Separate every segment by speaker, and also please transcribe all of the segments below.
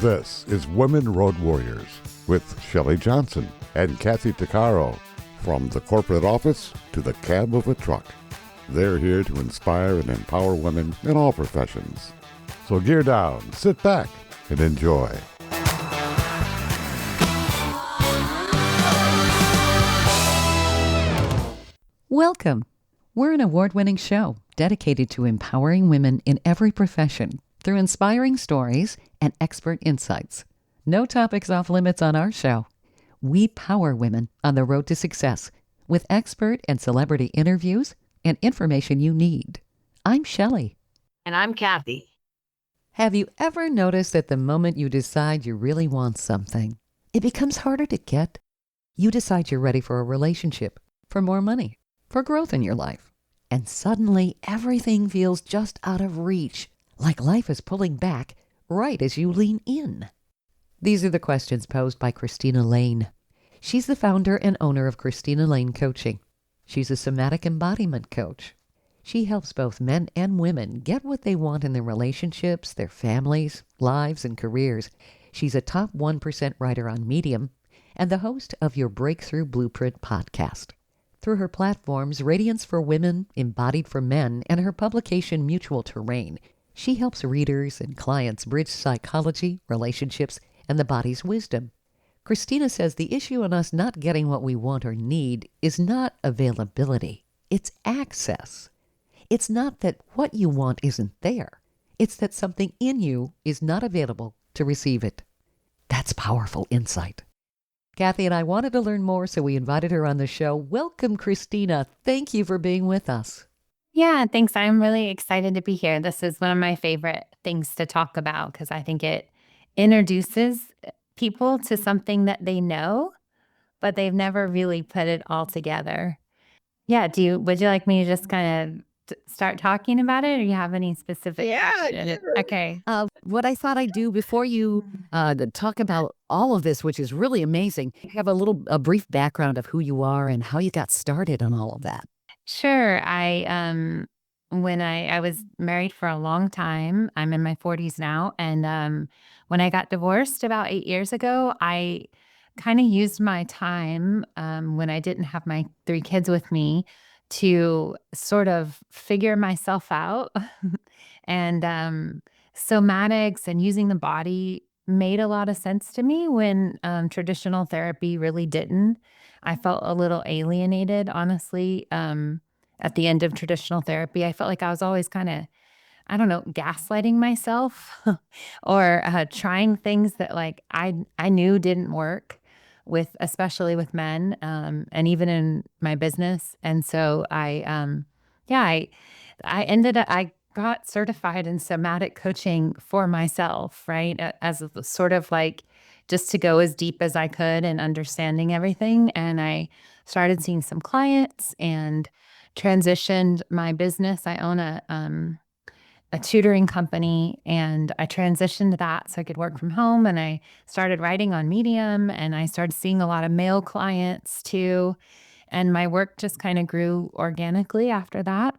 Speaker 1: This is Women Road Warriors with Shelley Johnson and Kathy Tuccaro. From the corporate office to the cab of a truck, they're here to inspire and empower women in all professions. So gear down, sit back, and enjoy.
Speaker 2: Welcome. We're an award-winning show dedicated to empowering women in every profession through inspiring stories and expert insights. No topics off limits on our show. We power women on the road to success with expert and celebrity interviews and information you need. I'm Shelley.
Speaker 3: And I'm Kathy.
Speaker 2: Have you ever noticed that the moment you decide you really want something, it becomes harder to get? You decide you're ready for a relationship, for more money, for growth in your life. And suddenly everything feels just out of reach, like life is pulling back right as you lean in. These are the questions posed by Christina Lane. She's the founder and owner of Christina Lane Coaching. She's a somatic embodiment coach. She helps both men and women get what they want in their relationships, their families, lives, and careers. She's a top 1% writer on Medium and the host of your Breakthrough Blueprint podcast. Through her platforms, Radiance for Women, Embodied for Men, and her publication Mutual Terrain, she helps readers and clients bridge psychology, relationships, and the body's wisdom. Christina says the issue in us not getting what we want or need is not availability, it's access. It's not that what you want isn't there. It's that something in you is not available to receive it. That's powerful insight. Kathy and I wanted to learn more, so we invited her on the show. Welcome, Christina. Thank you for being with us.
Speaker 4: Yeah, thanks. I'm really excited to be here. This is one of my favorite things to talk about because I think it introduces people to something that they know, but they've never really put it all together. Yeah, would you like me to just kind of start talking about it, or you have any specific?
Speaker 3: Yeah.
Speaker 4: Okay.
Speaker 3: What I thought I'd do before you talk about all of this, which is really amazing, have a brief background of who you are and how you got started on all of that.
Speaker 4: Sure. When I was married for a long time, I'm in my 40s now. And when I got divorced about 8 years ago, I kind of used my time when I didn't have my 3 kids with me to sort of figure myself out. And somatics and using the body made a lot of sense to me when traditional therapy really didn't. I felt a little alienated, honestly. At the end of traditional therapy, I felt like I was always kind of, I don't know, gaslighting myself or trying things that like I knew didn't work especially with men, and even in my business. And so I got certified in somatic coaching for myself, right? As a sort of like just to go as deep as I could in understanding everything. And I started seeing some clients and transitioned my business. I own a tutoring company, and I transitioned that so I could work from home. And I started writing on Medium, and I started seeing a lot of male clients too. And my work just kind of grew organically after that.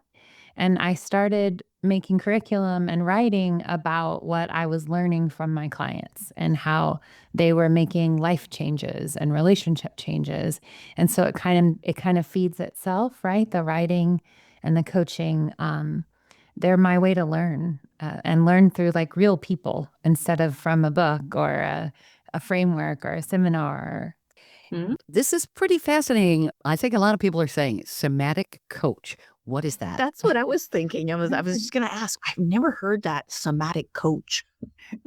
Speaker 4: And I started making curriculum and writing about what I was learning from my clients and how they were making life changes and relationship changes. And so it kind of feeds itself, right? The writing and the coaching, they're my way to learn and learn through like real people instead of from a book or a framework or a seminar.
Speaker 3: Mm-hmm. This is pretty fascinating. I think a lot of people are saying somatic coach. What is that?
Speaker 5: That's what I was thinking. I was just going to ask. I've never heard that, somatic coach.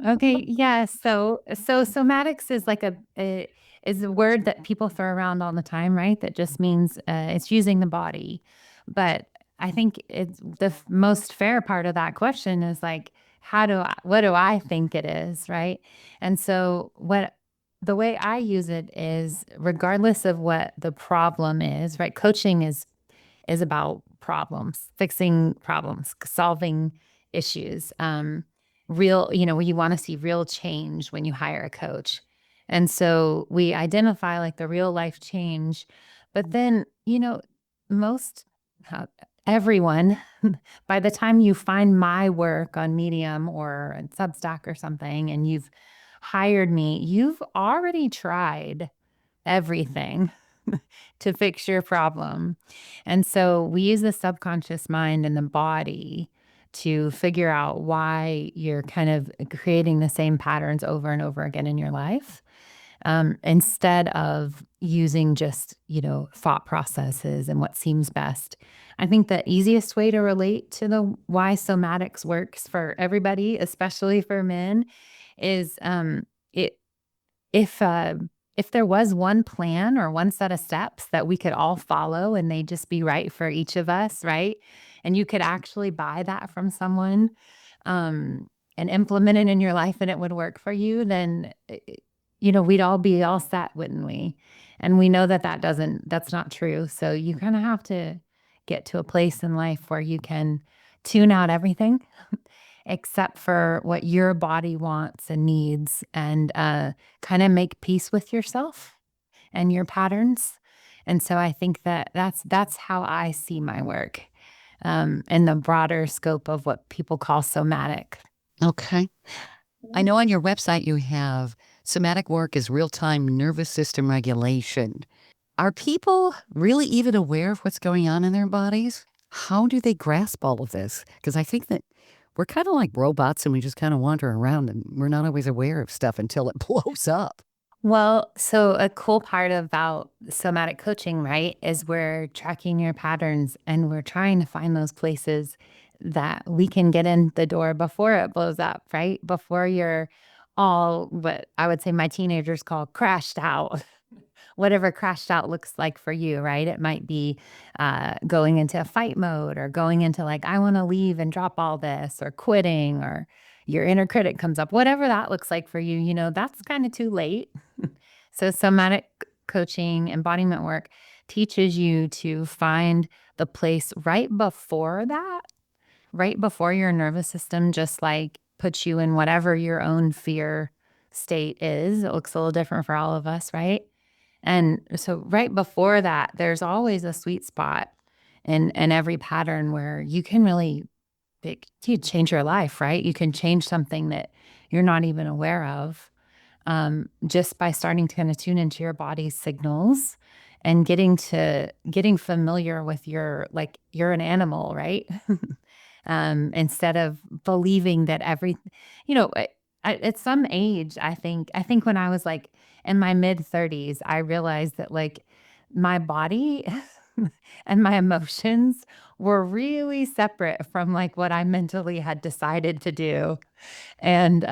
Speaker 4: Okay, yeah. So somatics is like is a word that people throw around all the time, right? That just means it's using the body. But I think it's the most fair part of that question is like, what do I think it is, right? And so the way I use it is regardless of what the problem is, right? Coaching is about problems, fixing problems, solving issues. Real, you want to see real change when you hire a coach. And so we identify like the real life change, but then, everyone, by the time you find my work on Medium or on Substack or something, and you've hired me, you've already tried everything to fix your problem. And so we use the subconscious mind and the body to figure out why you're kind of creating the same patterns over and over again in your life, instead of using just, thought processes and what seems best. I think the easiest way to relate to the why somatics works for everybody, especially for men, is it if if there was one plan or one set of steps that we could all follow and they just be right for each of us, right? And you could actually buy that from someone, and implement it in your life and it would work for you, then we'd all be all set, wouldn't we? And we know that that's not true. So you kind of have to get to a place in life where you can tune out everything except for what your body wants and needs, and kind of make peace with yourself and your patterns. And so I think that that's how I see my work, in the broader scope of what people call somatic.
Speaker 3: Okay. I know on your website you have somatic work is real-time nervous system regulation. Are people really even aware of what's going on in their bodies? How do they grasp all of this? Because I think that we're kind of like robots and we just kind of wander around and we're not always aware of stuff until it blows up.
Speaker 4: Well, so a cool part about somatic coaching, right, is we're tracking your patterns and we're trying to find those places that we can get in the door before it blows up, right? Before you're all what I would say my teenagers call crashed out. Whatever crashed out looks like for you, right? It might be going into a fight mode, or going into like, I want to leave and drop all this, or quitting, or your inner critic comes up, whatever that looks like for you, that's kind of too late. So somatic coaching, embodiment work teaches you to find the place right before that, right before your nervous system just like puts you in whatever your own fear state is. It looks a little different for all of us, right? And so right before that, there's always a sweet spot in every pattern where you can really you change your life, right? You can change something that you're not even aware of, just by starting to kind of tune into your body's signals and getting familiar with like you're an animal, right? Instead of believing that at some age, I think when I was like in my mid 30s, I realized that like my body and my emotions were really separate from like what I mentally had decided to do. And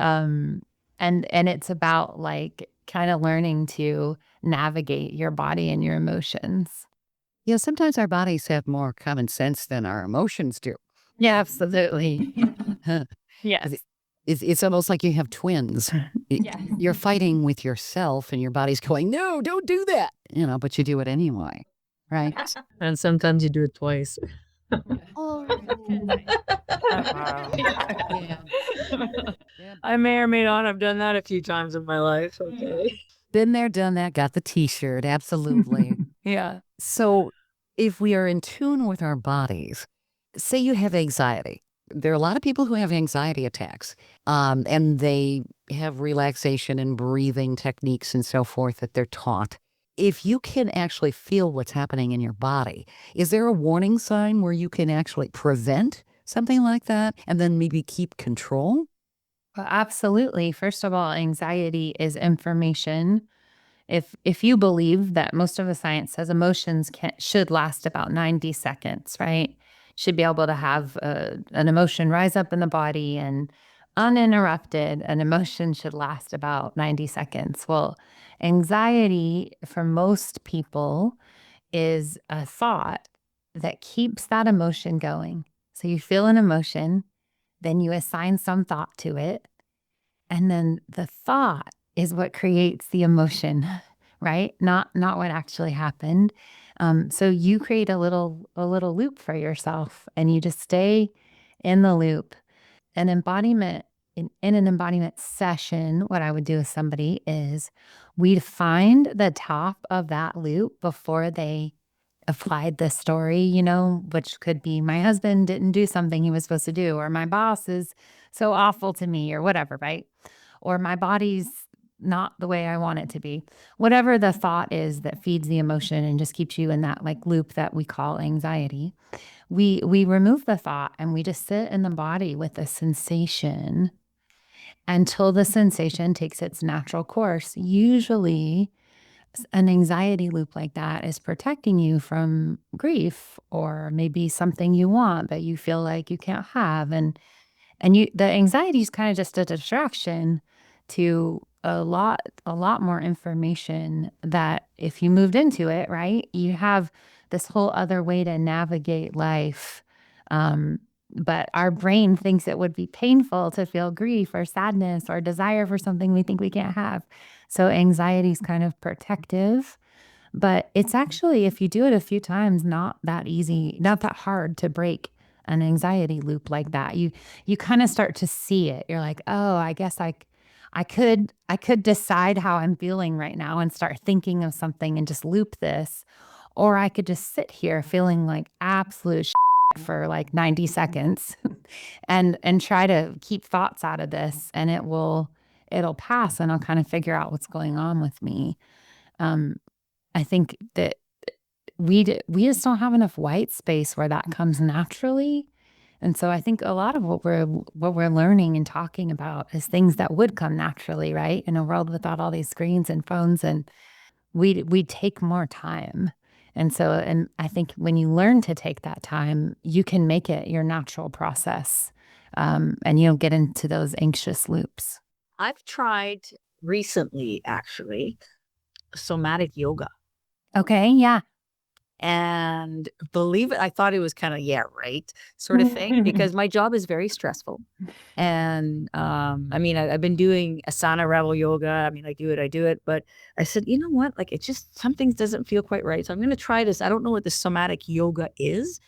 Speaker 4: it's about like kind of learning to navigate your body and your emotions.
Speaker 3: Sometimes our bodies have more common sense than our emotions do.
Speaker 4: Yeah, absolutely.
Speaker 3: Huh.
Speaker 4: Yes.
Speaker 3: It's almost like you have twins.
Speaker 4: Yes.
Speaker 3: You're fighting with yourself and your body's going, no, don't do that. But you do it anyway, right?
Speaker 6: And sometimes you do it twice.
Speaker 3: Oh,
Speaker 6: Yeah. I may or may not have done that a few times in my life. Okay.
Speaker 3: been there, done that, got the t-shirt. Absolutely.
Speaker 6: Yeah.
Speaker 3: So if we are in tune with our bodies, say you have anxiety. There are a lot of people who have anxiety attacks, and they have relaxation and breathing techniques and so forth that they're taught. If you can actually feel what's happening in your body, is there a warning sign where you can actually prevent something like that and then maybe keep control?
Speaker 4: Well, absolutely. First of all, anxiety is information. If you believe that most of the science says emotions should last about 90 seconds, right? Should be able to have an emotion rise up in the body and uninterrupted, an emotion should last about 90 seconds. Well, anxiety for most people is a thought that keeps that emotion going. So you feel an emotion, then you assign some thought to it, and then the thought is what creates the emotion, right? Not what actually happened. So you create a little loop for yourself, and you just stay in the loop. An embodiment in an embodiment session, what I would do with somebody is we'd find the top of that loop before they applied the story, which could be my husband didn't do something he was supposed to do, or my boss is so awful to me, or whatever, right? or my body's not the way I want it to be. Whatever the thought is that feeds the emotion and just keeps you in that like loop that we call anxiety. We remove the thought and we just sit in the body with the sensation until the sensation takes its natural course. Usually an anxiety loop like that is protecting you from grief or maybe something you want but you feel like you can't have. And the anxiety is kind of just a distraction to a lot more information that if you moved into it, right, you have this whole other way to navigate life. But our brain thinks it would be painful to feel grief or sadness or desire for something we think we can't have. So anxiety is kind of protective, but it's actually, if you do it a few times, not that easy, not that hard to break an anxiety loop like that. You kind of start to see it. You're like, oh, I guess I could decide how I'm feeling right now and start thinking of something and just loop this, or I could just sit here feeling like absolute for like 90 seconds and try to keep thoughts out of this, and it'll pass and I'll kind of figure out what's going on with me. I think that we just don't have enough white space where that comes naturally. And so I think a lot of what we're learning and talking about is things that would come naturally, right? In a world without all these screens and phones, and we take more time. And so, and I think when you learn to take that time, you can make it your natural process, and you don't get into those anxious loops.
Speaker 5: I've tried recently, actually, somatic yoga.
Speaker 4: Okay, yeah.
Speaker 5: And believe it, I thought it was kind of, yeah, right, sort of thing, because my job is very stressful. And I mean, I've been doing asana rebel yoga. I mean, I do it. But I said, you know what? Like, it just, some things doesn't feel quite right. So I'm going to try this. I don't know what the somatic yoga is,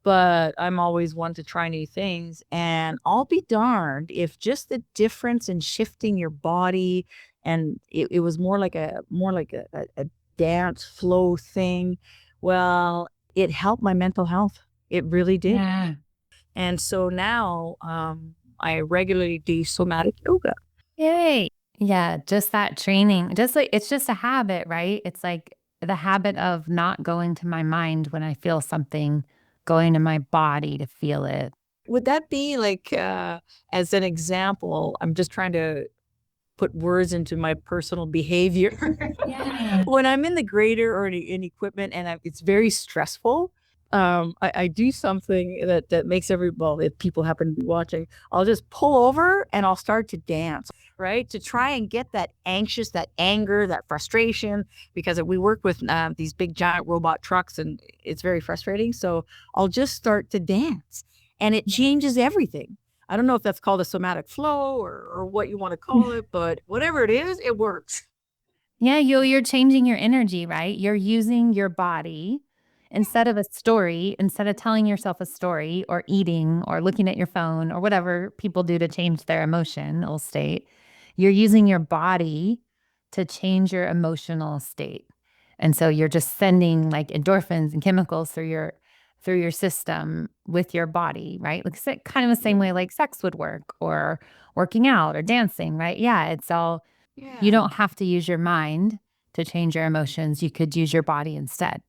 Speaker 5: but I'm always one to try new things. And I'll be darned if just the difference in shifting your body, and it was more like a dance flow thing. Well, it helped my mental health. It really did.
Speaker 4: Yeah.
Speaker 5: And so now I regularly do somatic yoga.
Speaker 4: Yay. Yeah, just that training. Just like, it's just a habit, right? It's like the habit of not going to my mind when I feel something, going to my body to feel it.
Speaker 5: Would that be like, as an example, I'm just trying to put words into my personal behavior.
Speaker 4: Yeah.
Speaker 5: When I'm in the grader or in equipment and it's very stressful, I do something that makes if people happen to be watching, I'll just pull over and I'll start to dance, right? To try and get that anxious, that anger, that frustration, because we work with these big giant robot trucks and it's very frustrating. So I'll just start to dance and it changes everything. I don't know if that's called a somatic flow or what you want to call it, but whatever it is, it works.
Speaker 4: Yeah, you're changing your energy, right? You're using your body instead of telling yourself a story or eating or looking at your phone or whatever people do to change their emotional state. You're using your body to change your emotional state. And so you're just sending like endorphins and chemicals through your system with your body, right? Like kind of the same way like sex would work or working out or dancing, right? Yeah, it's all, you don't have to use your mind to change your emotions. You could use your body instead.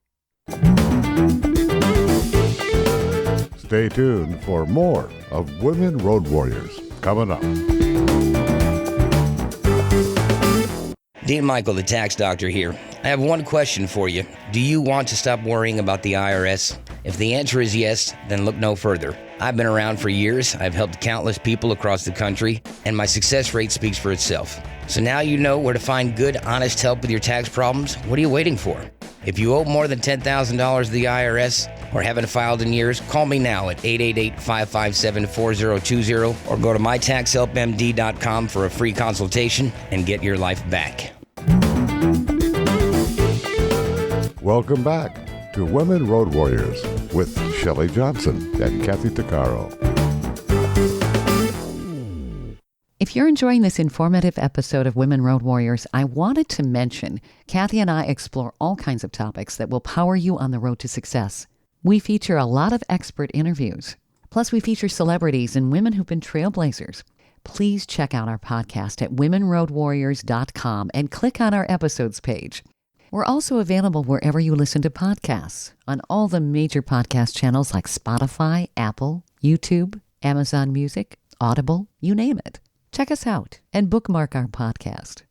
Speaker 1: Stay tuned for more of Women Road Warriors coming up.
Speaker 7: Dean Michael, the tax doctor here. I have one question for you. Do you want to stop worrying about the IRS? If the answer is yes, then look no further. I've been around for years. I've helped countless people across the country, and my success rate speaks for itself. So now you know where to find good, honest help with your tax problems. What are you waiting for? If you owe more than $10,000 to the IRS or haven't filed in years, call me now at 888-557-4020 or go to mytaxhelpmd.com for a free consultation and get your life back.
Speaker 1: Welcome back to Women Road Warriors with Shelley Johnson and Kathy Tuccaro.
Speaker 2: If you're enjoying this informative episode of Women Road Warriors, I wanted to mention Kathy and I explore all kinds of topics that will power you on the road to success. We feature a lot of expert interviews. Plus, we feature celebrities and women who've been trailblazers. please check out our podcast at womenroadwarriors.com and click on our episodes page. We're also available wherever you listen to podcasts, on all the major podcast channels like Spotify, Apple, YouTube, Amazon Music, Audible, you name it. Check us out and bookmark our podcast.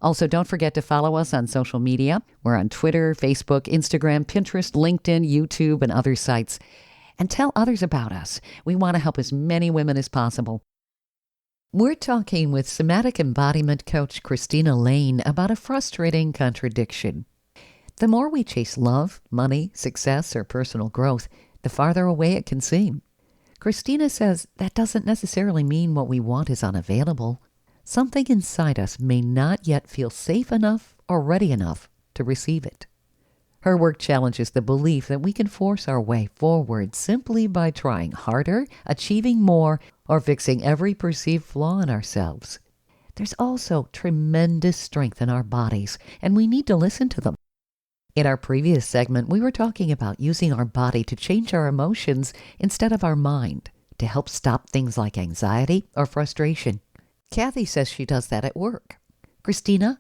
Speaker 2: Also, don't forget to follow us on social media. We're on Twitter, Facebook, Instagram, Pinterest, LinkedIn, YouTube, and other sites. And tell others about us. We want to help as many women as possible. We're talking with Somatic Embodiment coach Christina Lane about a frustrating contradiction. The more we chase love, money, success, or personal growth, the farther away it can seem. Christina says that doesn't necessarily mean what we want is unavailable. Something inside us may not yet feel safe enough or ready enough to receive it. Her work challenges the belief that we can force our way forward simply by trying harder, achieving more, or fixing every perceived flaw in ourselves. There's also tremendous strength in our bodies, and we need to listen to them. In our previous segment, we were talking about using our body to change our emotions instead of our mind, to help stop things like anxiety or frustration. Kathy says she does that at work. Christina?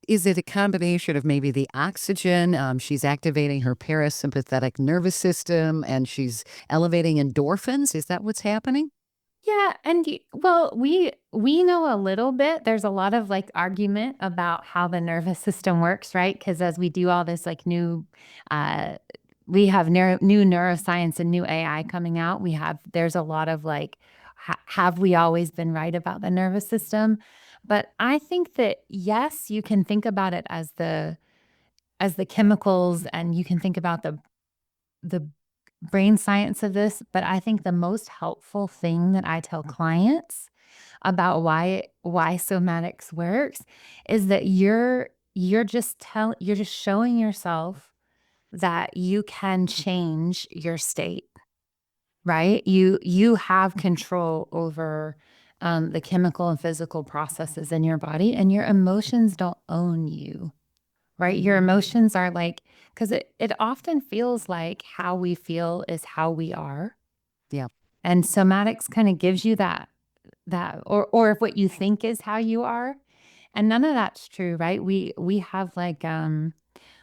Speaker 3: Is it a combination of maybe the oxygen? She's activating her parasympathetic nervous system and she's elevating endorphins. Is that what's happening?
Speaker 4: Yeah, and well, we know a little bit. There's a lot of like argument about how the nervous system works, right? Because as we do all this like new, we have new neuroscience and new AI coming out. There's a lot of like, have we always been right about the nervous system? But I think that yes, you can think about it as the chemicals, and you can think about the brain science of this. But I think the most helpful thing that I tell clients about why somatics works is that you're just showing yourself that you can change your state, right? You have control over the chemical and physical processes in your body, and your emotions don't own you, right? Your emotions are like, because it often feels like how we feel is how we are.
Speaker 3: Yeah.
Speaker 4: And somatics kind of gives you that, or if what you think is how you are. And none of that's true, right? We have like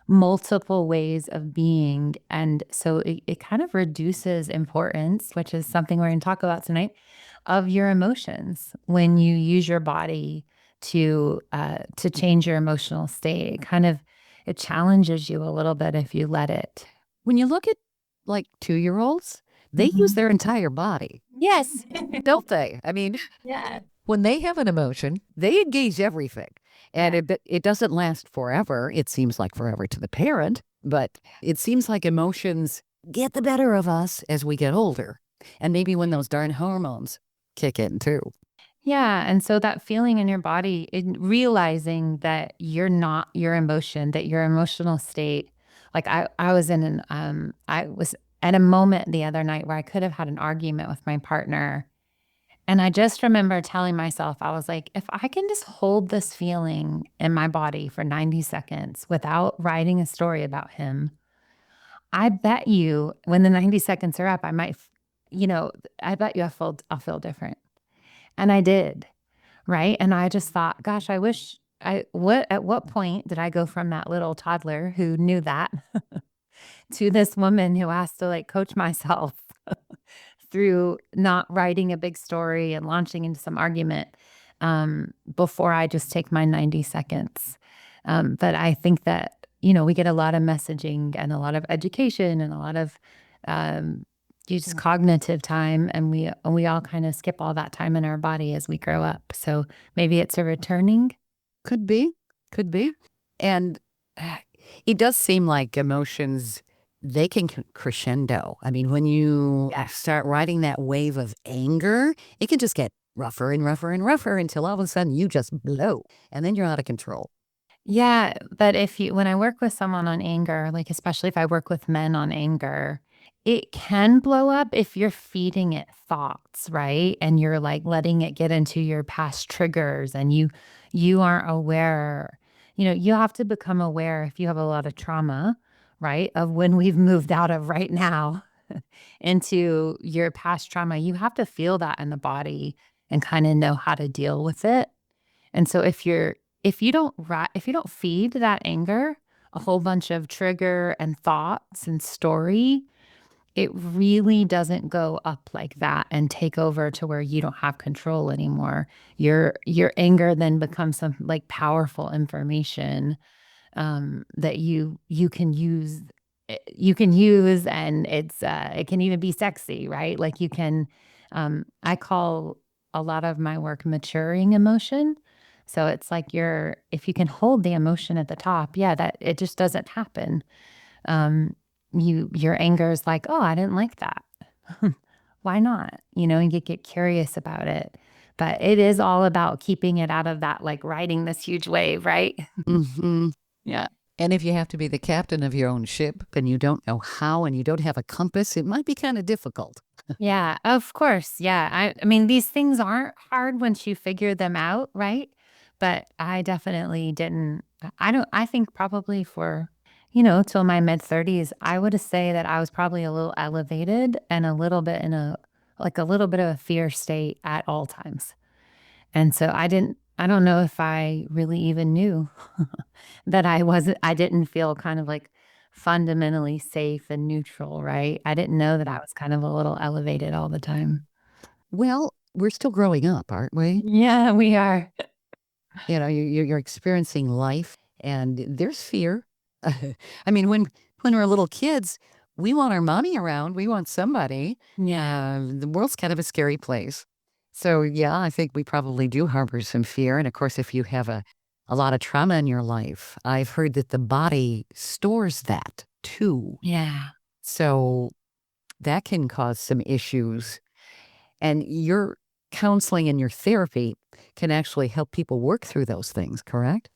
Speaker 4: multiple ways of being. And so it kind of reduces importance, which is something we're going to talk about tonight, of your emotions when you use your body to change your emotional state. It challenges you a little bit if you let it.
Speaker 3: When you look at like 2-year-olds, they use their entire body.
Speaker 4: Yes.
Speaker 3: Don't they? I mean,
Speaker 4: Yeah.
Speaker 2: When they have an emotion,
Speaker 3: they engage everything. And it doesn't last forever. It seems like forever to the parent, but it seems like emotions get the better of us as we get older. And maybe when those darn hormones kick in too.
Speaker 4: Yeah. And so that feeling in your body, realizing that you're not your emotion, that your emotional state, like I was at a moment the other night where I could have had an argument with my partner. And I just remember telling myself, I was like, if I can just hold this feeling in my body for 90 seconds without writing a story about him, I bet you when the 90 seconds are up, I bet you I'll feel different. And I did, right? And I just thought, gosh, I wish at what point did I go from that little toddler who knew that to this woman who has to like coach myself through not writing a big story and launching into some argument before I just take my 90 seconds. But I think that, we get a lot of messaging and a lot of education and a lot of just cognitive time, and we all kind of skip all that time in our body as we grow up. So maybe it's a returning.
Speaker 3: Could be. And it does seem like emotions, they can crescendo. I mean, when you start riding that wave of anger, it can just get rougher and rougher and rougher until all of a sudden you just blow and then you're out of control.
Speaker 4: Yeah. But when I work with someone on anger, like especially if I work with men on anger, it can blow up if you're feeding it thoughts, right? And you're like letting it get into your past triggers, and you aren't aware. You have to become aware if you have a lot of trauma, right? Of when we've moved out of right now into your past trauma. You have to feel that in the body. and kind of know how to deal with it. And so if you don't feed that anger a whole bunch of trigger and thoughts and story, it really doesn't go up like that and take over to where you don't have control anymore. Your anger then becomes some like powerful information that you can use. You can use, and it can even be sexy, right? Like you can. I call a lot of my work maturing emotion. So it's like if you can hold the emotion at the top, yeah, that it just doesn't happen. Your anger is like, oh, I didn't like that. Why not? And you get curious about it. But it is all about keeping it out of that, like riding this huge wave, right?
Speaker 3: Mm-hmm.
Speaker 4: Yeah.
Speaker 3: And if you have to be the captain of your own ship and you don't know how and you don't have a compass, it might be kind of difficult.
Speaker 4: Yeah, of course. Yeah. I mean, these things aren't hard once you figure them out, right? But I definitely didn't. I think probably for, till my mid 30s, I would say that I was probably a little elevated and a little bit in a little bit of a fear state at all times. And so I don't know if I really even knew that I didn't feel kind of like fundamentally safe and neutral, right? I didn't know that I was kind of a little elevated all the time.
Speaker 3: Well, we're still growing up, aren't we?
Speaker 4: Yeah, we are.
Speaker 3: You're experiencing life and there's fear. I mean, when we're little kids, we want our mommy around. We want somebody.
Speaker 4: Yeah.
Speaker 3: The world's kind of a scary place. So, yeah, I think we probably do harbor some fear. And of course, if you have a lot of trauma in your life, I've heard that the body stores that too.
Speaker 4: Yeah.
Speaker 3: So that can cause some issues. And your counseling and your therapy can actually help people work through those things, correct?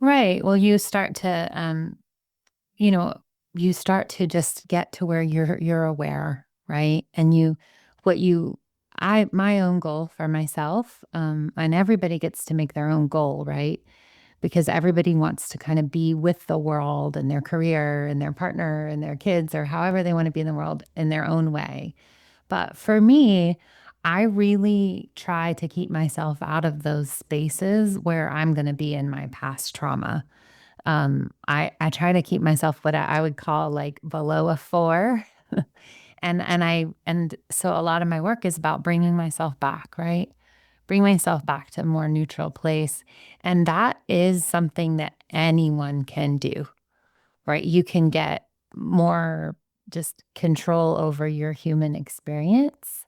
Speaker 4: Right. Well, you start to you start to just get to where you're aware, right? And my own goal for myself, and everybody gets to make their own goal, right? Because everybody wants to kind of be with the world and their career and their partner and their kids or however they want to be in the world in their own way. But for me, I really try to keep myself out of those spaces where I'm going to be in my past trauma. I try to keep myself what I would call like below a 4. And so a lot of my work is about bringing myself back, right? Bring myself back to a more neutral place. And that is something that anyone can do, right? You can get more just control over your human experience.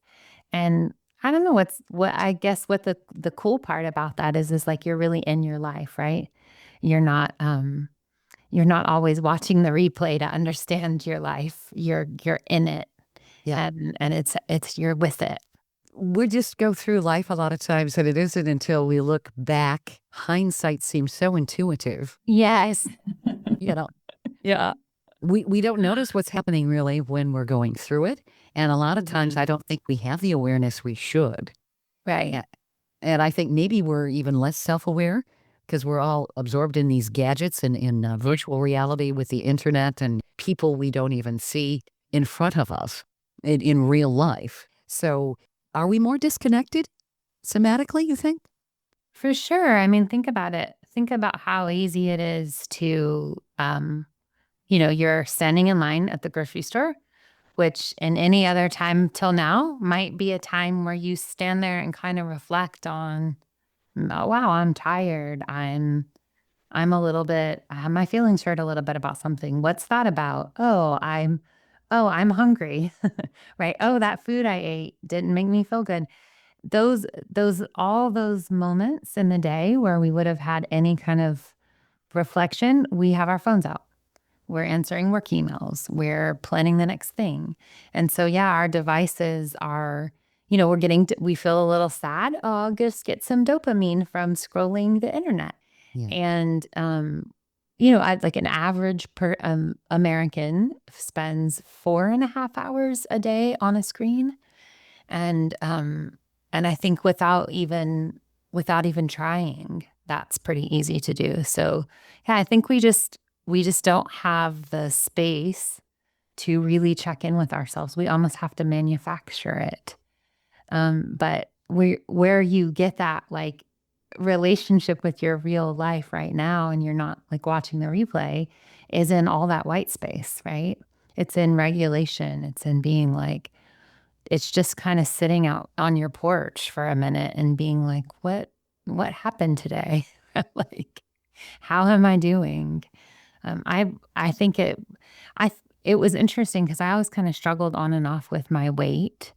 Speaker 4: And I don't know what the cool part about that is like you're really in your life, right? You're not always watching the replay to understand your life. You're in it.
Speaker 3: Yeah.
Speaker 4: And it's you're with it.
Speaker 3: We just go through life a lot of times, and it isn't until we look back. Hindsight seems so intuitive.
Speaker 4: Yes.
Speaker 3: Yeah. We don't notice what's happening really when we're going through it. And a lot of times I don't think we have the awareness we should.
Speaker 4: Right.
Speaker 3: And I think maybe we're even less self-aware because we're all absorbed in these gadgets and in virtual reality with the internet and people we don't even see in front of us in real life. So are we more disconnected somatically, you think?
Speaker 4: For sure. I mean, think about it. Think about how easy it is to, you're standing in line at the grocery store, which in any other time till now might be a time where you stand there and kind of reflect on, oh, wow, I'm tired. I'm a little bit, my feelings hurt a little bit about something. What's that about? I'm hungry, right? Oh, that food I ate didn't make me feel good. All those moments in the day where we would have had any kind of reflection, we have our phones out. We're answering work emails. We're planning the next thing. And so, yeah, our devices are, we feel a little sad. Oh, I'll just get some dopamine from scrolling the internet.
Speaker 3: Yeah.
Speaker 4: And, like an average American spends 4.5 hours a day on a screen. And I think without even trying, that's pretty easy to do. So yeah, I think we just don't have the space to really check in with ourselves. We almost have to manufacture it. But where you get that like relationship with your real life right now, and you're not like watching the replay, is in all that white space, right? It's in regulation. It's in being like, it's just kind of sitting out on your porch for a minute and being like, what happened today? Like, how am I doing? I think it was interesting because I always kind of struggled on and off with my weight.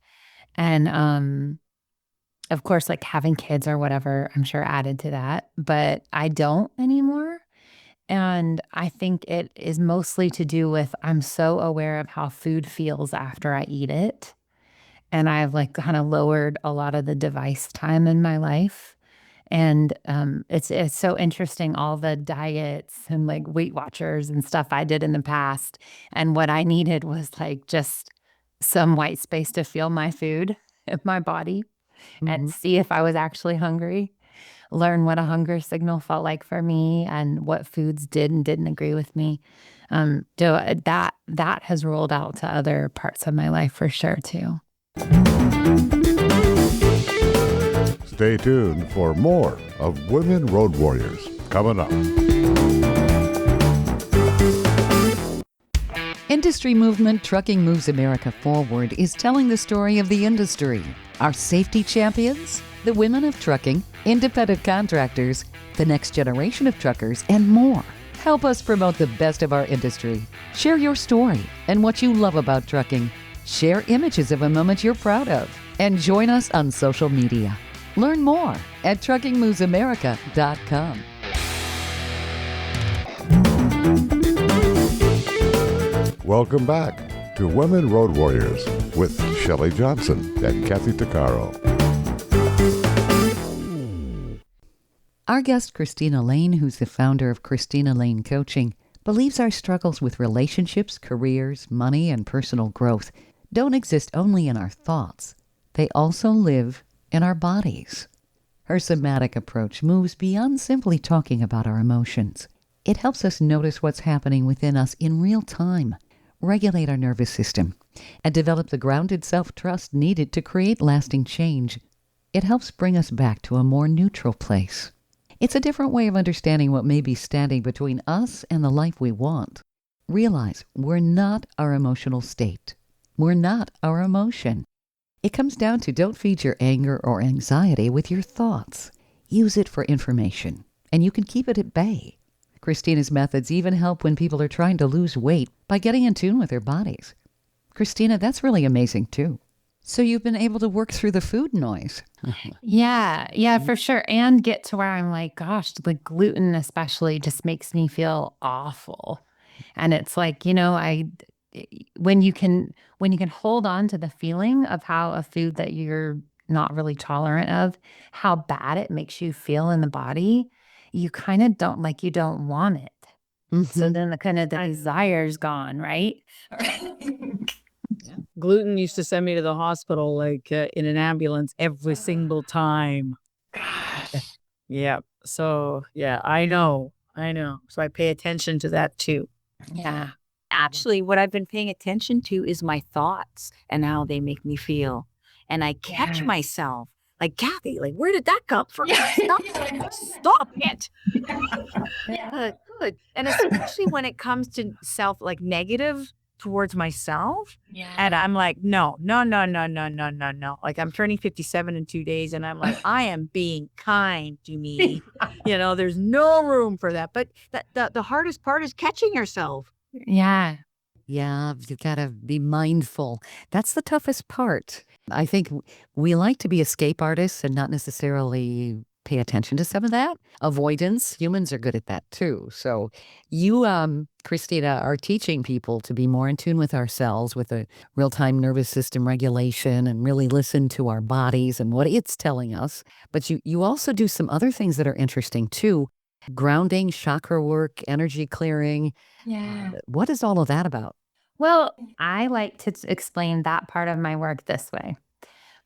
Speaker 4: And of course, like having kids or whatever, I'm sure added to that, but I don't anymore. And I think it is mostly to do with I'm so aware of how food feels after I eat it. And I've like kind of lowered a lot of the device time in my life. And it's so interesting, all the diets and like Weight Watchers and stuff I did in the past. And what I needed was like just some white space to feel my food in my body and see if I was actually hungry, learn what a hunger signal felt like for me and what foods did and didn't agree with me. That has rolled out to other parts of my life for sure too.
Speaker 1: Stay tuned for more of Women Road Warriors coming up.
Speaker 2: Industry movement Trucking Moves America Forward is telling the story of the industry. Our safety champions, the women of trucking, independent contractors, the next generation of truckers, and more. Help us promote the best of our industry. Share your story and what you love about trucking. Share images of a moment you're proud of. And join us on social media. Learn more at truckingmovesamerica.com.
Speaker 1: Welcome back to Women Road Warriors with Shelley Johnson and Kathy Tuccaro.
Speaker 2: Our guest, Christina Lane, who's the founder of Christina Lane Coaching, believes our struggles with relationships, careers, money, and personal growth don't exist only in our thoughts. They also live in our bodies. Her somatic approach moves beyond simply talking about our emotions. It helps us notice what's happening within us in real time, regulate our nervous system, and develop the grounded self-trust needed to create lasting change. It helps bring us back to a more neutral place. It's a different way of understanding what may be standing between us and the life we want. Realize we're not our emotional state. We're not our emotion. It comes down to don't feed your anger or anxiety with your thoughts. Use it for information, and you can keep it at bay. Christina's methods even help when people are trying to lose weight by getting in tune with their bodies. Christina, that's really amazing too. So you've been able to work through the food noise.
Speaker 4: Yeah, for sure. And get to where I'm like, gosh, the gluten especially just makes me feel awful. And it's like, when you can hold on to the feeling of how a food that you're not really tolerant of, how bad it makes you feel in the body, you kind of you don't want it. So then the desire's gone, right?
Speaker 6: Gluten used to send me to the hospital like in an ambulance every single time.
Speaker 4: Gosh.
Speaker 6: Yeah. So yeah, I know. So I pay attention to that too.
Speaker 4: Yeah.
Speaker 5: Actually, what I've been paying attention to is my thoughts and how they make me feel. And I catch myself like, Kathy, like, where did that come from? Stop it. Good. And especially when it comes to like negative towards myself.
Speaker 4: Yeah.
Speaker 5: And I'm like, no. Like I'm turning 57 in 2 days and I'm like, I am being kind to me. There's no room for that. But the hardest part is catching yourself.
Speaker 4: Yeah.
Speaker 3: Yeah, you gotta be mindful. That's the toughest part. I think we like to be escape artists and not necessarily pay attention to some of that. Avoidance, humans are good at that too. So you, Christina, are teaching people to be more in tune with ourselves, with a real-time nervous system regulation, and really listen to our bodies and what it's telling us. But you also do some other things that are interesting too. Grounding, chakra work, energy clearing.
Speaker 4: Yeah.
Speaker 3: What is all of that about?
Speaker 4: Well, I like to explain that part of my work this way.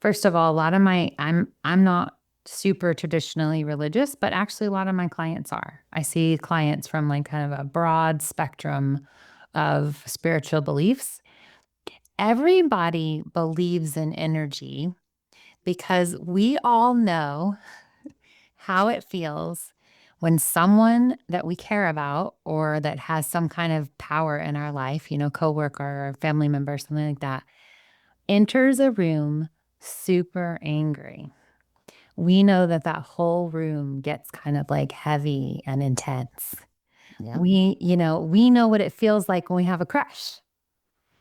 Speaker 4: First of all, a lot of I'm not super traditionally religious, but actually a lot of my clients are. I see clients from like kind of a broad spectrum of spiritual beliefs. Everybody believes in energy. because we all know how it feels when someone that we care about or that has some kind of power in our life, coworker or family member, something like that, enters a room super angry. We know that whole room gets kind of like heavy and intense.
Speaker 3: Yeah.
Speaker 4: We know what it feels like when we have a crush.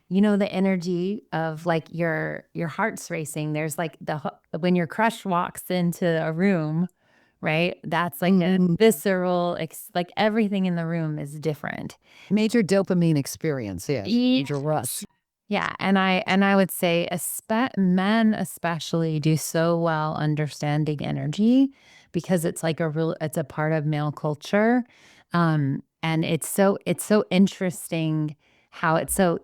Speaker 4: The energy of like your heart's racing. There's like when your crush walks into a room, right? That's like a visceral, like everything in the room is different.
Speaker 3: Major dopamine experience, yes. Major rush.
Speaker 4: Yeah, and I would say men especially do so well understanding energy because it's like it's a part of male culture, and it's so interesting how it's so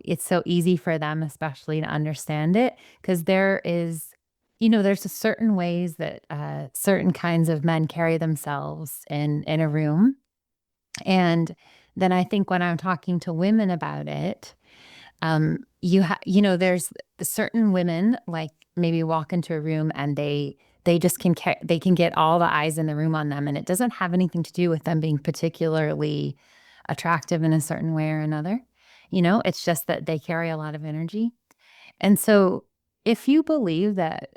Speaker 4: easy for them especially to understand it because there is, there's a certain ways that certain kinds of men carry themselves in a room, and then I think when I'm talking to women about it. There's certain women like maybe walk into a room and they just they can get all the eyes in the room on them, and it doesn't have anything to do with them being particularly attractive in a certain way or another. It's just that they carry a lot of energy. And so if you believe that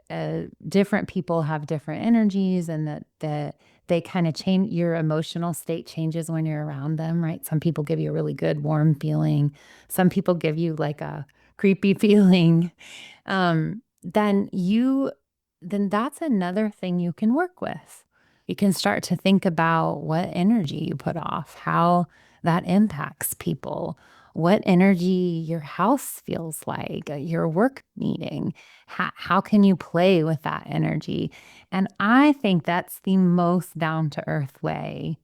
Speaker 4: different people have different energies and that they kind of change, your emotional state changes when you're around them, right? Some people give you a really good, warm feeling. Some people give you like a creepy feeling. Then that's another thing you can work with. You can start to think about what energy you put off, how that impacts people, what energy your house feels like, your work meeting. How can you play with that energy? And I think that's the most down to earth way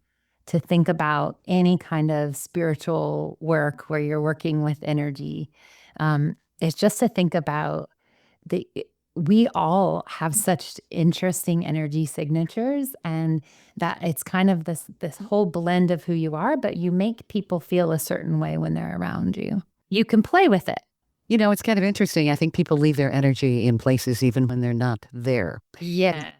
Speaker 4: to think about any kind of spiritual work where you're working with energy. It's just to think about we all have such interesting energy signatures, and that it's kind of this whole blend of who you are, but you make people feel a certain way when they're around you. You can play with it.
Speaker 3: It's kind of interesting. I think people leave their energy in places even when they're not there.
Speaker 4: Yes.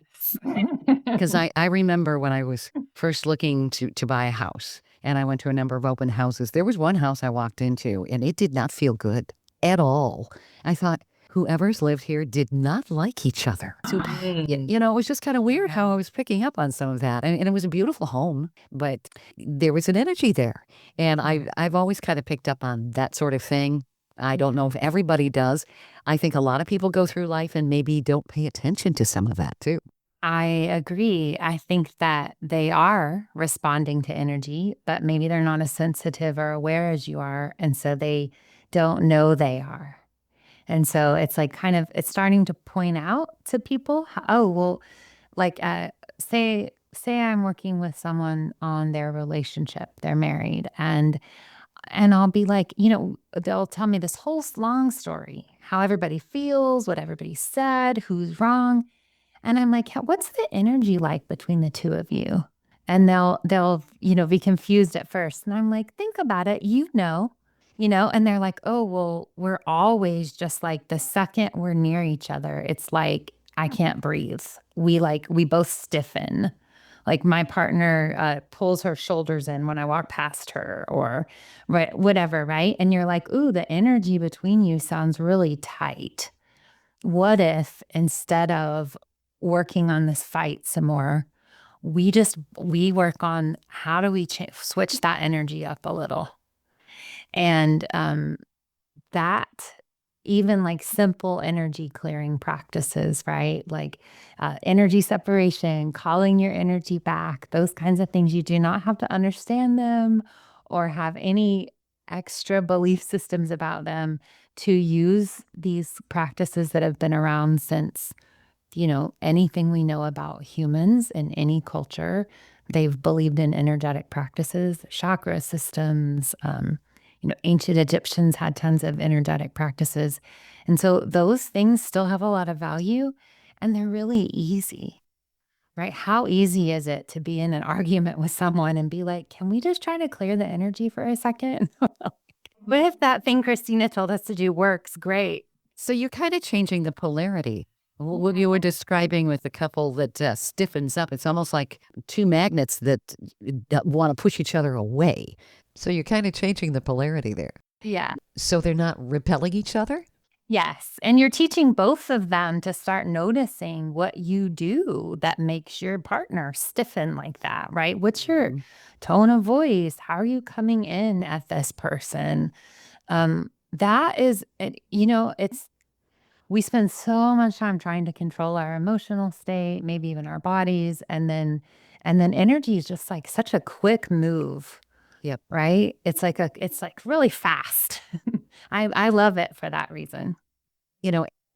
Speaker 3: Because I remember when I was first looking to buy a house, and I went to a number of open houses. There was one house I walked into, and it did not feel good at all. I thought, whoever's lived here did not like each other. It was just kind of weird how I was picking up on some of that. And it was a beautiful home, but there was an energy there. And I've always kind of picked up on that sort of thing. I don't know if everybody does. I think a lot of people go through life and maybe don't pay attention to some of that too.
Speaker 4: I agree. I think that they are responding to energy, but maybe they're not as sensitive or aware as you are. And so they don't know they are. And so it's like kind of, it's starting to point out to people, like say I'm working with someone on their relationship, they're married, and I'll be like, they'll tell me this whole long story, how everybody feels, what everybody said, who's wrong. And I'm like, what's the energy like between the two of you? And they'll be confused at first. And I'm like, think about it, and they're like, oh, well, we're always just like the second we're near each other, it's like, I can't breathe. We both stiffen. Like my partner pulls her shoulders in when I walk past her or whatever, right? And you're like, ooh, the energy between you sounds really tight. What if instead of working on this fight some more, we work on how do we switch that energy up a little? And that even like simple energy clearing practices, right? Like energy separation, calling your energy back, those kinds of things. You do not have to understand them or have any extra belief systems about them to use these practices that have been around since, anything we know about humans in any culture. They've believed in energetic practices, chakra systems. Ancient Egyptians had tons of energetic practices. And so those things still have a lot of value, and they're really easy, right? How easy is it to be in an argument with someone and be like, can we just try to clear the energy for a second? But if that thing Christina told us to do works, great.
Speaker 3: So you're kind of changing the polarity What you were describing with the couple that stiffens up, it's almost like two magnets that want to push each other away.
Speaker 2: So you're kind of changing the polarity there.
Speaker 4: Yeah.
Speaker 2: So they're not repelling each other?
Speaker 4: Yes. And you're teaching both of them to start noticing what you do that makes your partner stiffen like that, right? What's your tone of voice? How are you coming in at this person? That is, we spend so much time trying to control our emotional state, maybe even our bodies. And then energy is just like such a quick move.
Speaker 3: Yep.
Speaker 4: Right. It's like really fast. I love it for that reason.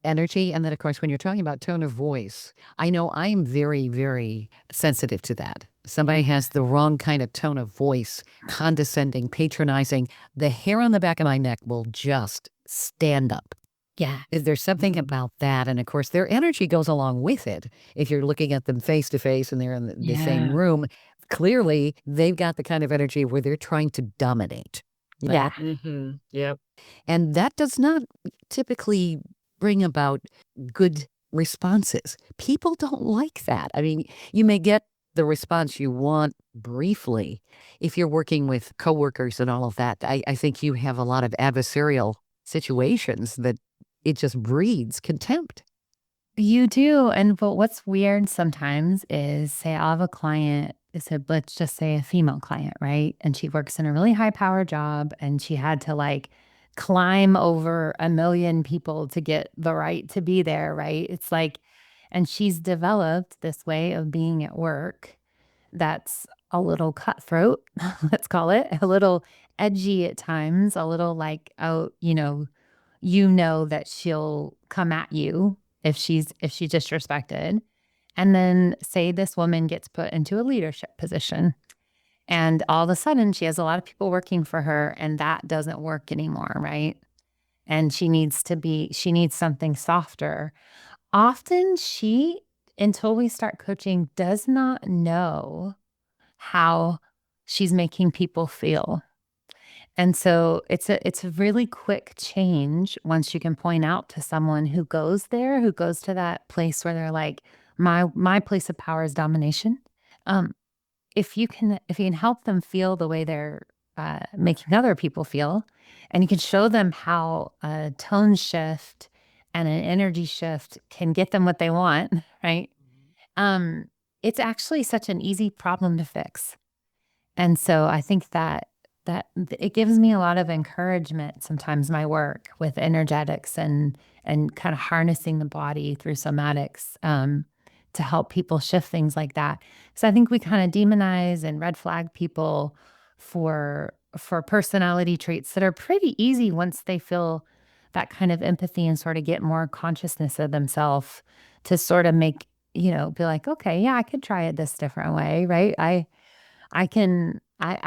Speaker 3: Energy. And then, of course, when you're talking about tone of voice, I know I'm very, very sensitive to that. Somebody has the wrong kind of tone of voice, condescending, patronizing, the hair on the back of my neck will just stand up.
Speaker 4: Yeah.
Speaker 3: There's something about that. And of course, their energy goes along with it. If you're looking at them face to face and they're in the same room, clearly they've got the kind of energy where they're trying to dominate.
Speaker 4: Yeah.
Speaker 5: Yep.
Speaker 3: And that does not typically bring about good responses. People don't like that. I mean, you may get the response you want briefly. If you're working with coworkers and all of that, I think you have a lot of adversarial situations that it just breeds contempt.
Speaker 4: You do. And but what's weird sometimes is, say I'll have a client, let's just say a female client, right? And she works in a really high power job and she had to like climb over 1 million people to get the right to be there, right? It's like, and she's developed this way of being at work that's a little cutthroat, let's call it, a little edgy at times, a little like, oh, that she'll come at you if she's disrespected. And then say this woman gets put into a leadership position and all of a sudden she has a lot of people working for her and that doesn't work anymore, right? And she needs something softer. Often until we start coaching, does not know how she's making people feel. And so it's a really quick change once you can point out to someone who goes to that place where they're like, my place of power is domination. If you can help them feel the way they're making other people feel, and you can show them how a tone shift and an energy shift can get them what they want, right? It's actually such an easy problem to fix. And so I think that it gives me a lot of encouragement sometimes, my work with energetics and kind of harnessing the body through somatics to help people shift things like that. So I think we kind of demonize and red flag people for personality traits that are pretty easy once they feel that kind of empathy and sort of get more consciousness of themselves to sort of make, be like, okay, yeah, I could try it this different way, right? I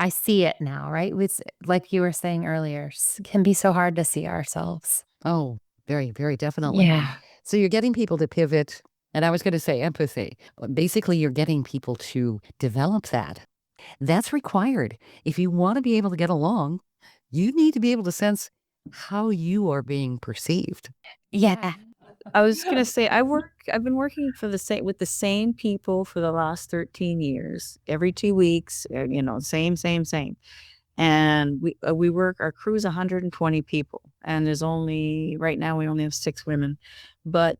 Speaker 4: see it now, right? It's like you were saying earlier, can be so hard to see ourselves.
Speaker 3: Oh, very, very definitely.
Speaker 4: Yeah.
Speaker 3: So you're getting people to pivot. And I was going to say empathy. Basically, you're getting people to develop that. That's required. If you want to be able to get along, you need to be able to sense how you are being perceived.
Speaker 4: Yeah.
Speaker 5: I was going to say, I've been working with the same people for the last 13 years, every 2 weeks, same. And our crew is 120 people and right now we only have 6 women, but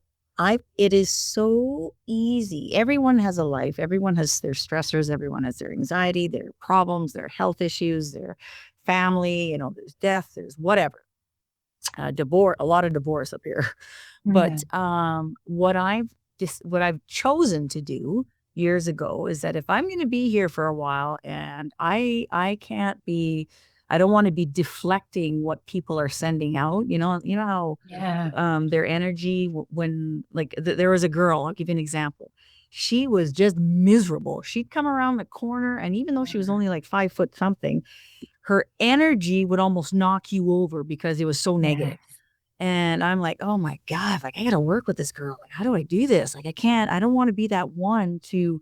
Speaker 5: it is so easy. Everyone has a life. Everyone has their stressors. Everyone has their anxiety, their problems, their health issues, their family, there's death, there's whatever. Divorce, a lot of divorce up here. But what I've chosen to do years ago is that if I'm going to be here for a while and I don't want to be deflecting what people are sending out, how their energy when there was a girl, I'll give you an example. She was just miserable. She'd come around the corner and even though she was only like 5 foot something, her energy would almost knock you over because it was so negative. And I'm like, oh my God, I got to work with this girl. How do I do this? I don't want to be that one to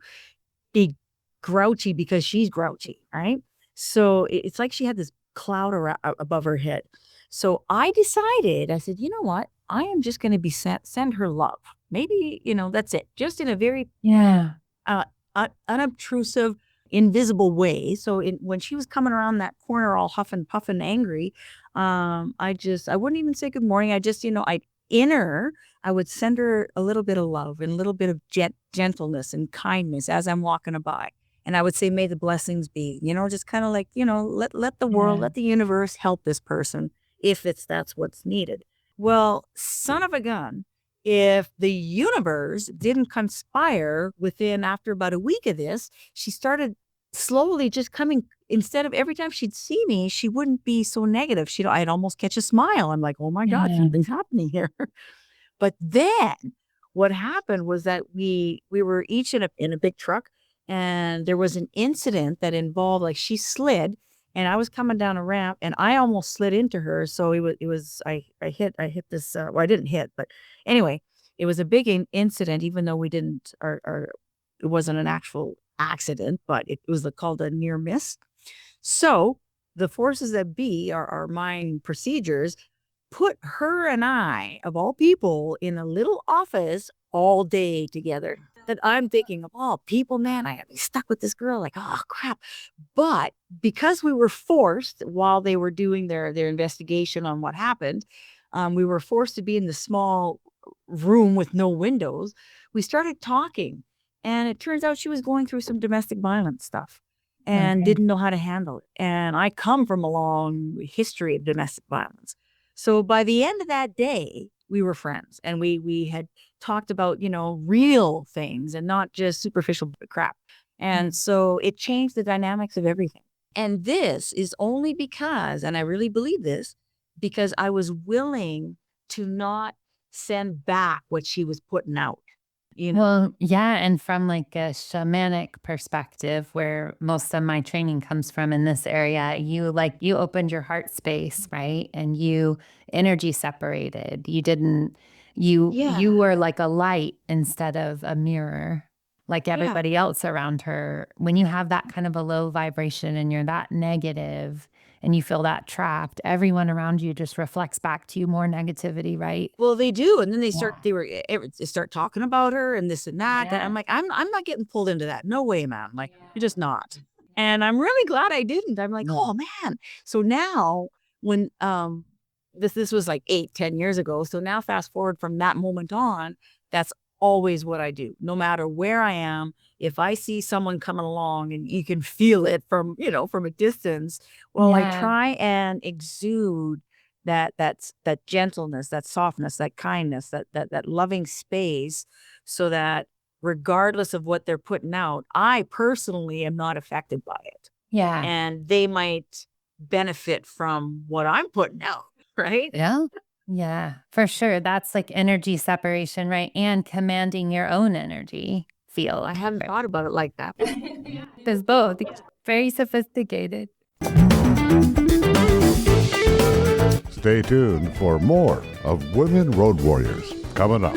Speaker 5: be grouchy because she's grouchy. Right. So it's like she had this cloud above her head. So I said, you know what? I am just going to send her love. Maybe, that's it. Just in a very uh, unobtrusive, invisible way. So when she was coming around that corner all huff and puff and angry, I wouldn't even say good morning. I just, I would send her a little bit of love and a little bit of gentleness and kindness as I'm walking by. And I would say, may the blessings be, just kind of like, let the world, let the universe help this person if that's what's needed. Well, son of a gun, if the universe didn't conspire after about a week of this, she started slowly just coming, instead of every time she'd see me, she wouldn't be so negative. I'd almost catch a smile. I'm like, oh my God, something's happening here. But then what happened was that we were each in a big truck, and there was an incident that involved, like, she slid and I was coming down a ramp and I almost slid into her. So I hit this, well, I didn't hit, but anyway, it was a big incident, even though we didn't, it wasn't an actual accident, but it was called a near miss. So the forces that be, our mind procedures, put her and I, of all people, in a little office all day together. That I'm thinking of all people, man, I got to be stuck with this girl, like, oh crap. But because we were forced, while they were doing their investigation on what happened, we were forced to be in the small room with no windows. We started talking, and it turns out she was going through some domestic violence stuff and didn't know how to handle it. And I come from a long history of domestic violence. So by the end of that day, we were friends, and we had talked about, real things and not just superficial crap. And so it changed the dynamics of everything. And this is only because, and I really believe this, because I was willing to not send back what she was putting out.
Speaker 4: Well, yeah. And from like a shamanic perspective, where most of my training comes from in this area, you opened your heart space, right? And you energy separated. You were like a light instead of a mirror, like everybody else around her. When you have that kind of a low vibration and you're that negative and you feel that trapped, everyone around you just reflects back to you more negativity, right?
Speaker 5: Well, they do. And then they start talking about her and this and that. And I'm like, I'm not getting pulled into that. No way, man. Like, you're just not. And I'm really glad I didn't. I'm like, oh man. So now when, this was like 8-10 years ago. So now fast forward from that moment on, that's always what I do. No matter where I am, if I see someone coming along and you can feel it from a distance, well, I try and exude that gentleness, that softness, that kindness, that loving space, so that regardless of what they're putting out, I personally am not affected by it.
Speaker 4: Yeah.
Speaker 5: And they might benefit from what I'm putting out. Right?
Speaker 4: Yeah. Yeah, for sure. That's like energy separation, right? And commanding your own energy field.
Speaker 5: I haven't thought about it like that.
Speaker 4: There's both. Very sophisticated.
Speaker 1: Stay tuned for more of Women Road Warriors coming up.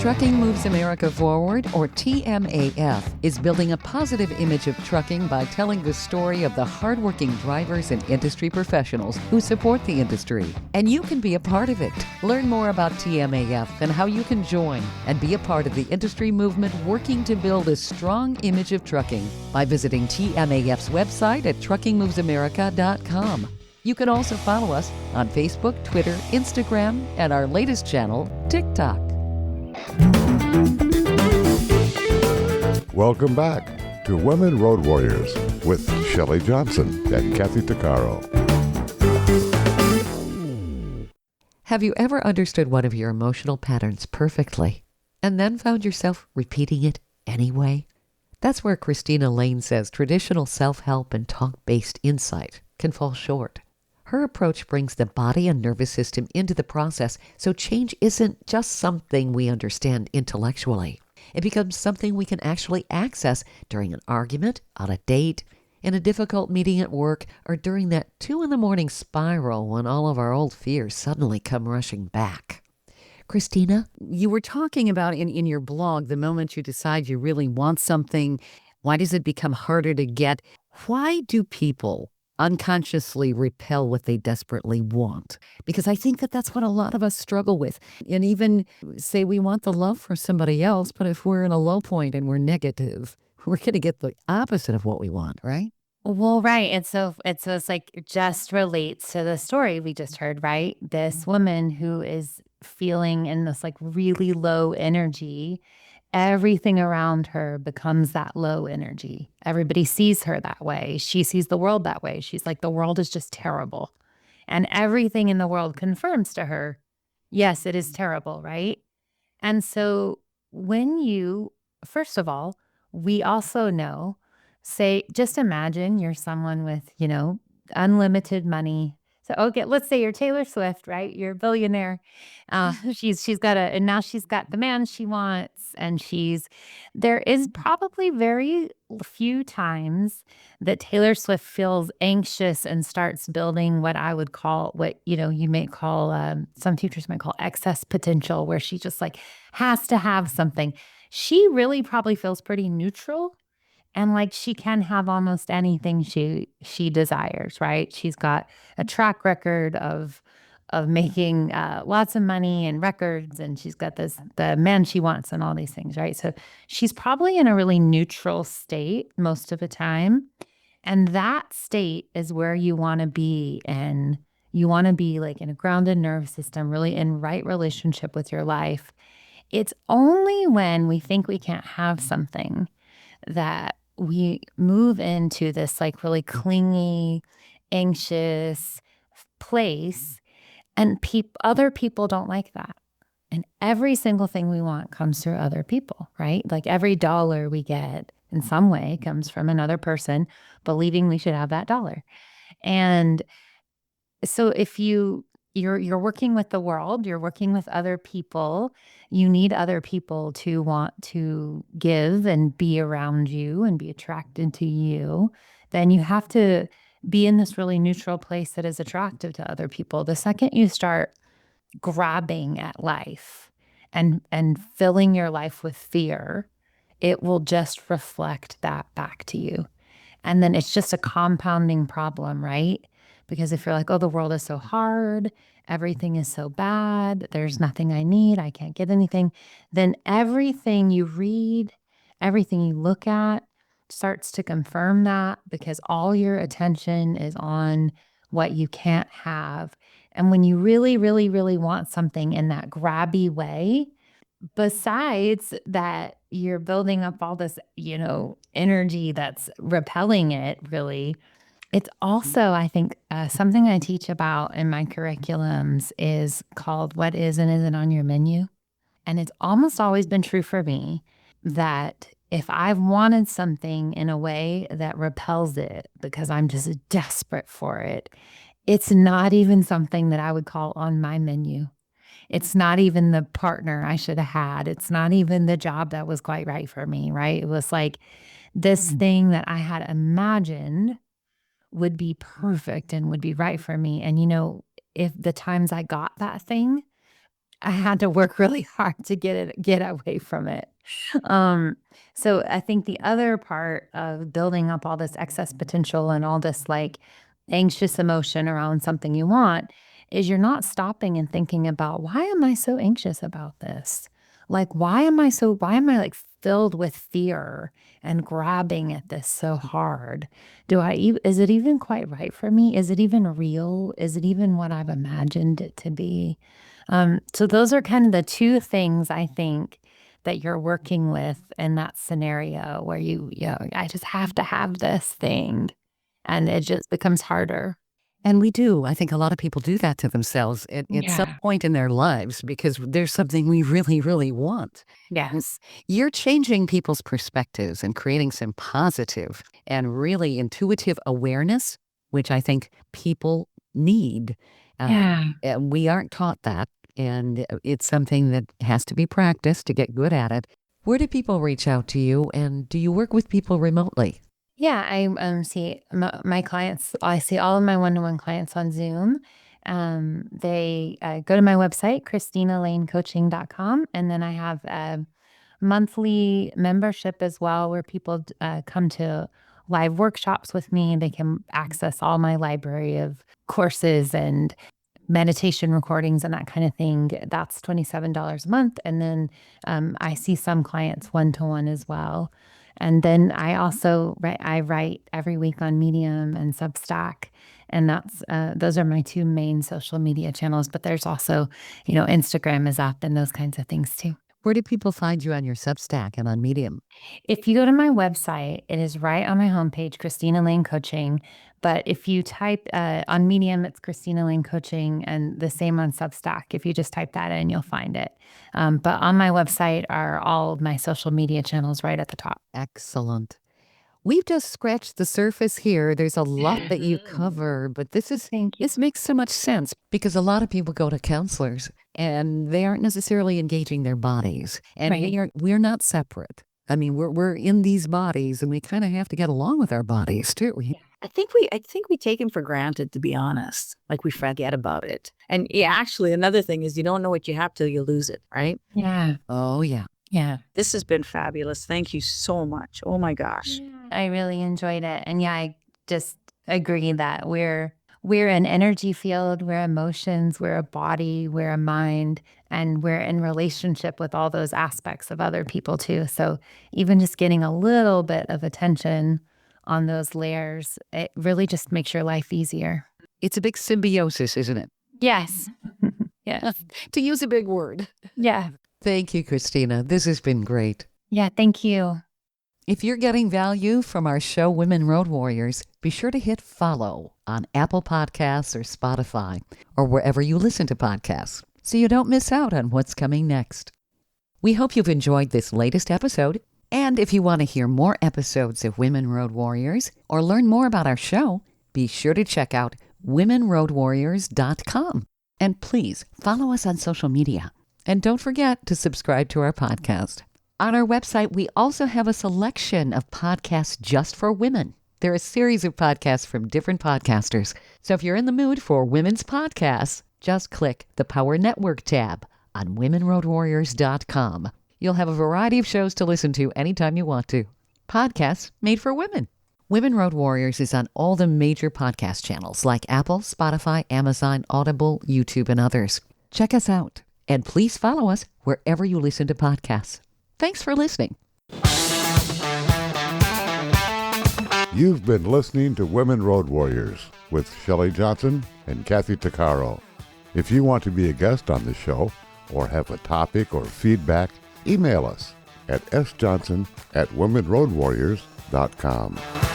Speaker 2: Trucking Moves America Forward, or TMAF, is building a positive image of trucking by telling the story of the hardworking drivers and industry professionals who support the industry. And you can be a part of it. Learn more about TMAF and how you can join and be a part of the industry movement working to build a strong image of trucking by visiting TMAF's website at truckingmovesamerica.com. You can also follow us on Facebook, Twitter, Instagram, and our latest channel, TikTok.
Speaker 1: Welcome back to Women Road Warriors with Shelley Johnson and Kathy Tuccaro.
Speaker 2: Have you ever understood one of your emotional patterns perfectly and then found yourself repeating it anyway? That's where Christina Lane says traditional self-help and talk-based insight can fall short. Her approach brings the body and nervous system into the process, so change isn't just something we understand intellectually. It becomes something we can actually access during an argument, on a date, in a difficult meeting at work, or during that 2 a.m. spiral when all of our old fears suddenly come rushing back. Christina, you were talking about in your blog, the moment you decide you really want something, why does it become harder to get? Why do people
Speaker 3: unconsciously repel what they desperately want. Because I think that that's what a lot of us struggle with. And even say we want the love for somebody else, but if we're in a low point and we're negative, we're going to get the opposite of what we want, right?
Speaker 4: Well, right. And so it's like it just relates to the story we just heard, right? This woman who is feeling in this like really low energy, everything around her becomes that low energy. Everybody sees her that way. She sees the world that way. She's like, the world is just terrible. And everything in the world confirms to her, yes, it is terrible, right? And so when you, first of all, we also know, say, just imagine you're someone with, unlimited money. So, okay, let's say you're Taylor Swift, right? You're a billionaire. And now she's got the man she wants. And there is probably very few times that Taylor Swift feels anxious and starts building what I would call, you may call, some teachers might call excess potential, where she just like has to have something. She really probably feels pretty neutral and like she can have almost anything she desires, right? She's got a track record of making lots of money and records, and she's got the man she wants and all these things, right? So she's probably in a really neutral state most of the time. And that state is where you want to be. And you want to be like in a grounded nervous system, really in right relationship with your life. It's only when we think we can't have something that we move into this like really clingy, anxious place. And other people don't like that. And every single thing we want comes through other people, right? Like every dollar we get in some way comes from another person believing we should have that dollar. And so if you're working with the world, you're working with other people, you need other people to want to give and be around you and be attracted to you, then you have to be in this really neutral place that is attractive to other people. The second you start grabbing at life and filling your life with fear, it will just reflect that back to you. And then it's just a compounding problem, right? Because if you're like, oh, the world is so hard, everything is so bad, there's nothing I need, I can't get anything, then everything you read, everything you look at starts to confirm that, because all your attention is on what you can't have. And when you really, really, really want something in that grabby way, besides that, you're building up all this, energy that's repelling it, really. It's also, I think, something I teach about in my curriculums is called what is and isn't on your menu. And it's almost always been true for me that if I've wanted something in a way that repels it because I'm just desperate for it, it's not even something that I would call on my menu. It's not even the partner I should have had. It's not even the job that was quite right for me, right? It was like this thing that I had imagined would be perfect and would be right for me. And, if the times I got that thing, I had to work really hard to get away from it. So I think the other part of building up all this excess potential and all this like anxious emotion around something you want is you're not stopping and thinking about, why am I so anxious about this? Like, why am I like filled with fear and grabbing at this so hard? Is it even quite right for me? Is it even real? Is it even what I've imagined it to be? So those are kind of the two things I think that you're working with in that scenario where I just have to have this thing, and it just becomes harder.
Speaker 3: And we do. I think a lot of people do that to themselves at some point in their lives because there's something we really, really want.
Speaker 4: Yes.
Speaker 3: You're changing people's perspectives and creating some positive and really intuitive awareness, which I think people need. We aren't taught that. And it's something that has to be practiced to get good at it.
Speaker 2: Where do people reach out to you, and do you work with people remotely?
Speaker 4: Yeah, I see my clients. I see all of my one-to-one clients on Zoom. They go to my website, ChristinaLaneCoaching.com, and then I have a monthly membership as well, where people come to live workshops with me. They can access all my library of courses and meditation recordings and that kind of thing. That's $27 a month. And then I see some clients one-to-one as well. And then I also write every week on Medium and Substack. And those are my two main social media channels. But there's also, Instagram is up and those kinds of things too.
Speaker 2: Where do people find you on your Substack and on Medium?
Speaker 4: If you go to my website, it is right on my homepage, Christina Lane Coaching. But if you type on Medium, it's Christina Lane Coaching, and the same on Substack. If you just type that in, you'll find it. But on my website are all of my social media channels right at the top.
Speaker 2: Excellent. We've just scratched the surface here. There's a lot that you cover, but this makes so much sense because a lot of people go to counselors and they aren't necessarily engaging their bodies. And we're not separate. I mean, we're in these bodies and we kind of have to get along with our bodies too.
Speaker 5: I think we take them for granted, to be honest. Like we forget about it. And yeah, actually, another thing is you don't know what you have till you lose it, right?
Speaker 4: Yeah.
Speaker 2: Oh, yeah.
Speaker 4: Yeah.
Speaker 5: This has been fabulous. Thank you so much. Oh my gosh.
Speaker 4: I really enjoyed it. And yeah, I just agree that we're an energy field, we're emotions, we're a body, we're a mind, and we're in relationship with all those aspects of other people too. So even just getting a little bit of attention on those layers, it really just makes your life easier.
Speaker 2: It's a big symbiosis, isn't it?
Speaker 4: Yes. Yes.
Speaker 2: To use a big word.
Speaker 4: Yeah.
Speaker 2: Thank you, Christina. This has been great.
Speaker 4: Yeah, thank you.
Speaker 2: If you're getting value from our show, Women Road Warriors, be sure to hit follow on Apple Podcasts or Spotify or wherever you listen to podcasts so you don't miss out on what's coming next. We hope you've enjoyed this latest episode. And if you want to hear more episodes of Women Road Warriors or learn more about our show, be sure to check out womenroadwarriors.com. And please follow us on social media. And don't forget to subscribe to our podcast. On our website, we also have a selection of podcasts just for women. There are a series of podcasts from different podcasters. So if you're in the mood for women's podcasts, just click the Power Network tab on womenroadwarriors.com. You'll have a variety of shows to listen to anytime you want to. Podcasts made for women. Women Road Warriors is on all the major podcast channels like Apple, Spotify, Amazon, Audible, YouTube, and others. Check us out. And please follow us wherever you listen to podcasts. Thanks for listening.
Speaker 1: You've been listening to Women Road Warriors with Shelley Johnson and Kathy Tuccaro. If you want to be a guest on the show or have a topic or feedback, email us at sjohnson@womenroadwarriors.com.